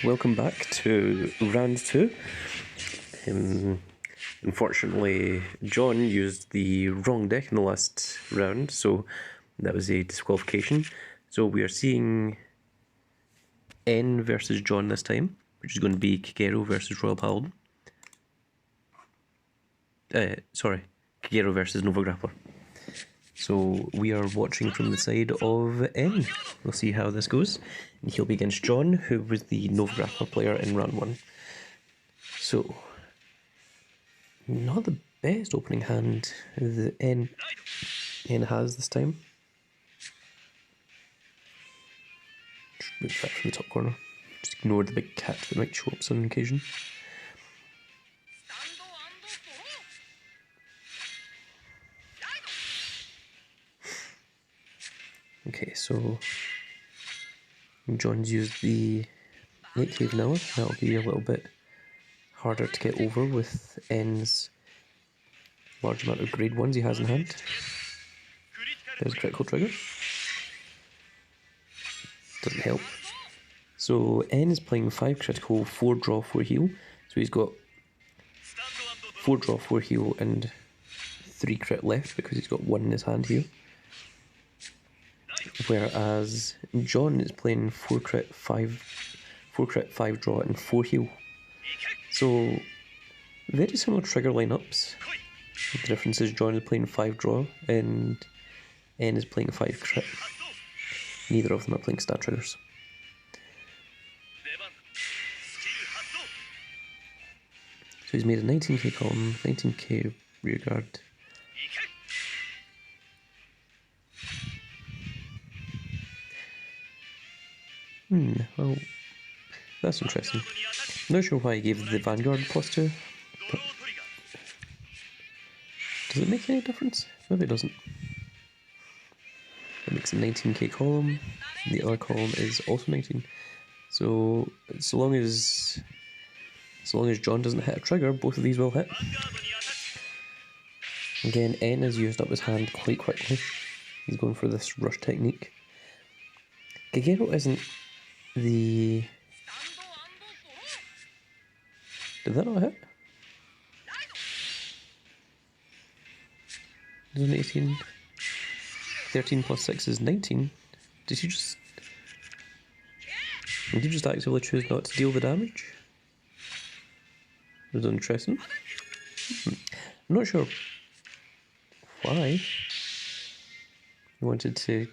Welcome back to round 2. Unfortunately, John used the wrong deck in the last round, so that was a disqualification. So we are seeing N versus John this time, which is going to be Kagero versus Royal Paladin. Kagero versus Nova Grappler. So we are watching from the side of N. We'll see how this goes. And he'll be against John, who was the Nova Grappler player in round 1. So, not the best opening hand the N has this time. Just move that from the top corner. Just ignore the big cat that might show up on occasion. Okay, so John's used the 8k vanilla. That'll be a little bit harder to get over with N's large amount of grade 1s he has in hand. There's a critical trigger. Doesn't help. So N is playing 5 critical, 4 draw, 4 heal. So he's got 4 draw, 4 heal and 3 crit left because he's got 1 in his hand here. Whereas John is playing 4 crit, 5 draw and 4 heal. So very similar trigger lineups. The difference is John is playing 5 draw and N is playing 5 crit. Neither of them are playing stat triggers. So he's made a 19k column, 19k rearguard. Well, that's interesting. I'm not sure why he gave the Vanguard +2, but does it make any difference? Maybe it doesn't. It makes a 19k column, and the other column is also 19. So long as John doesn't hit a trigger, both of these will hit. Again, N has used up his hand quite quickly. He's going for this rush technique. Kagero isn't the... Did that not hit? Is it 18? 13 plus 6 is 19. Did you just actively choose not to deal the damage? That was interesting. I'm not sure why. He wanted to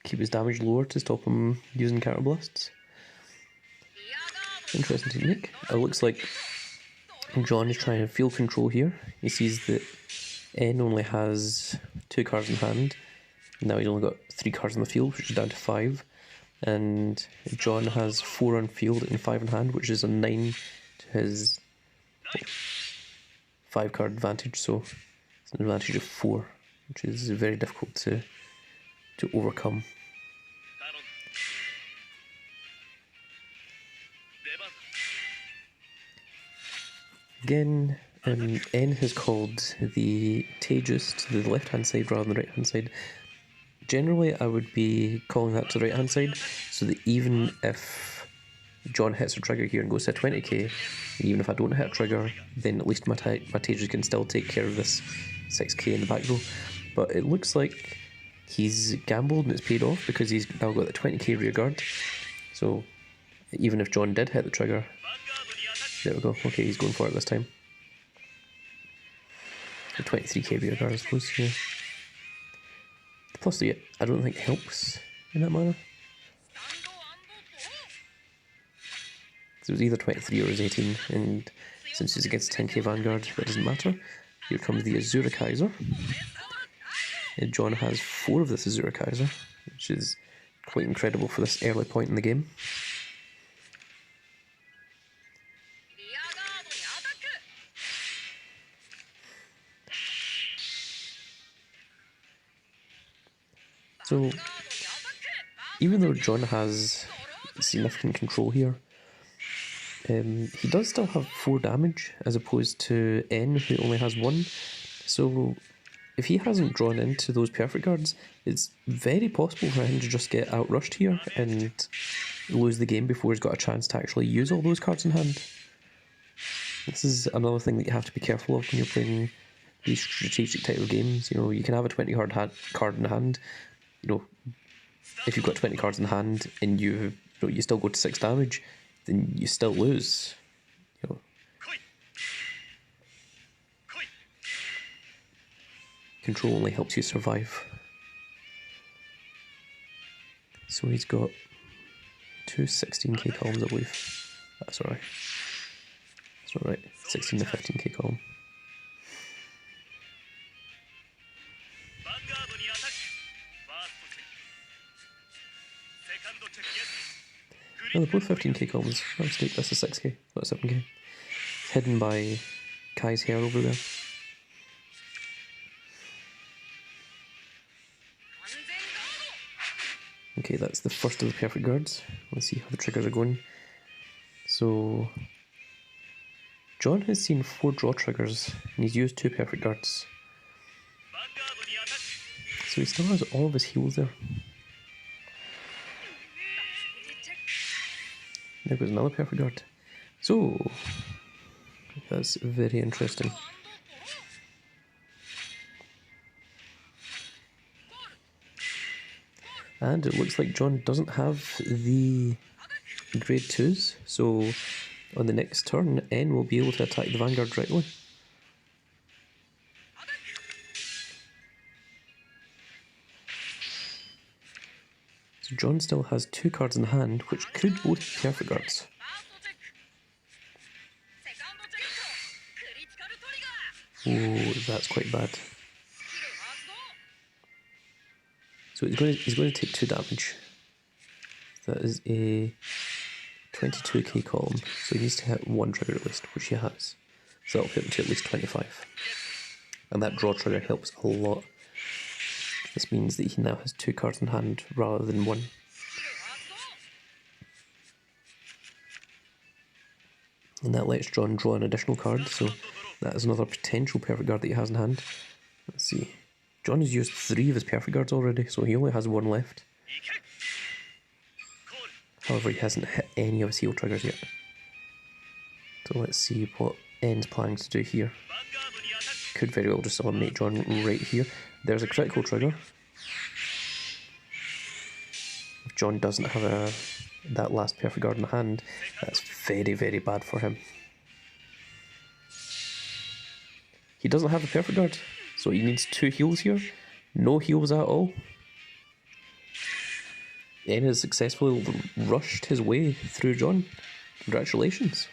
keep his damage lower to stop him using counter blasts. Interesting technique. It looks like John is trying to field control here. He sees that N only has 2 cards in hand. Now he's only got 3 cards in the field, which is down to 5. And John has 4 on field and 5 in hand, which is a 9 to his 5 card advantage. So it's an advantage of 4, which is very difficult to overcome. Again, N has called the Tejas to the left hand side rather than the right hand side. Generally, I would be calling that to the right hand side, so that even if John hits a trigger here and goes to 20k, even if I don't hit a trigger, then at least my Tejas can still take care of this 6k in the back row. But it looks like he's gambled and it's paid off because he's now got the 20k rear guard. So even if John did hit the trigger, there we go. Okay, he's going for it this time. The 23k rear guard, I suppose. Yeah. The +3, I don't think helps in that manner. So it was either 23 or it was 18, and since he's against 10k Vanguard, that doesn't matter. Here comes the Azura Kaiser. And John has 4 of this Azura Kaiser, which is quite incredible for this early point in the game. So, even though John has significant control here, he does still have 4 damage as opposed to N, who only has 1. So if he hasn't drawn into those perfect guards, it's very possible for him to just get outrushed here and lose the game before he's got a chance to actually use all those cards in hand. This is another thing that you have to be careful of when you're playing these strategic type of games. You know, you can have a 20 card in hand. You know, if you've got 20 cards in hand and you still go to 6 damage, then you still lose. You know. Control only helps you survive. So he's got 2 16k columns, I believe. That's alright. That's not right. 16 to 15k column. No, they're both 15k columns. My mistake, that's a 6k, not a 7k. It's hidden by Kai's hair over there. Okay, that's the first of the perfect guards. Let's see how the triggers are going. So, John has seen 4 draw triggers and he's used 2 perfect guards. So he still has all of his heals there. There goes another perfect guard. So, that's very interesting. And it looks like John doesn't have the grade 2s, so on the next turn, N will be able to attack the Vanguard directly. So John still has 2 cards in hand, which could both be perfect guards. Oh, that's quite bad. So he's going to take 2 damage. That is a 22k column, so he needs to hit 1 trigger at least, which he has. So that'll hit him to at least 25. And that draw trigger helps a lot. This means that he now has 2 cards in hand rather than 1. And that lets John draw an additional card, so that is another potential perfect guard that he has in hand. Let's see. John has used 3 of his perfect guards already, so he only has 1 left. However, he hasn't hit any of his heal triggers yet. So let's see what N's planning to do here. Could very well just eliminate John right here. There's a critical trigger. If John doesn't have that last perfect guard in hand, that's very, very bad for him. He doesn't have a perfect guard, so he needs 2 heals here. No heals at all. N has successfully rushed his way through John. Congratulations.